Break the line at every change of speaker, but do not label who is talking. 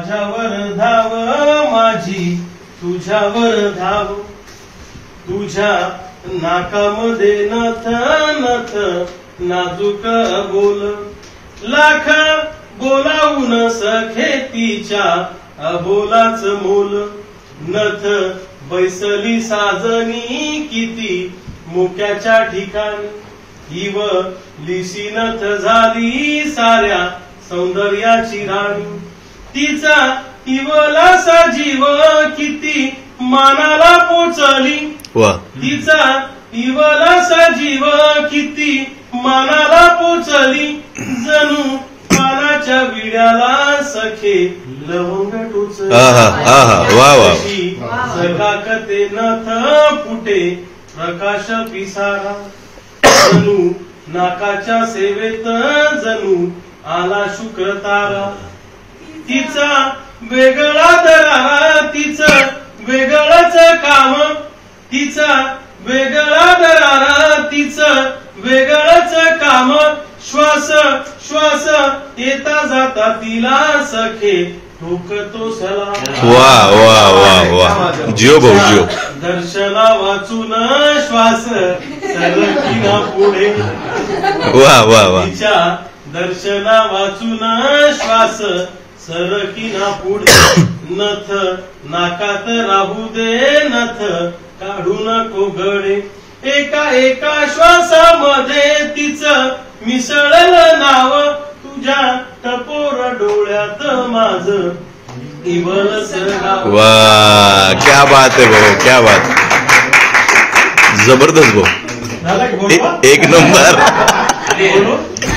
माझ्यावर धाव माझी तुझ्यावर धाव, तुझ्या नाकामध्ये नथ नथ नाजूक बोल, लाख बोलावून सखे तिच्या अबोलाच मोल, नथ बैसली साजनी किती मुक्याच्या ठिकाणी, इव लिशी नथ झाली साऱ्या सौंदर्याची राणी, तिचा इवलासा जीव किती मानाला पोचली, तिचा इवलासा जीव किती मानाला पोचली, जणू पानाच्या विड्याला सखे लवंग टोचली, सकाकते नथ फुटे प्रकाश पिसारा, जणू नाकाच्या सेवेत जणू आला शुक्र तारा, तिचा वेगळा दरारा तिचं वेगळंच काम, तिचा वेगळा दरारा तिचं वेगळंच काम, श्वास श्वास येता जाता तिला सखे ठोकतो सलाम।
वा वा वा वा, जिओ भाऊ जिओ।
दर्शना वाचून श्वास सरकीना पुढे,
वा वा वा,
तिच्या दर्शना वाचून श्वास सरकीना पुढे, नथ नाकात राहू दे नथ काढू नको गडे, एका एका श्वासामध्ये तिचं मिसळलं नाव, तुझ्या टपोर डोळ्यात माझं इवलस गाव।
वाह, क्या बात है भाऊ, क्या बात, जबरदस्त भाऊ, एक नंबर।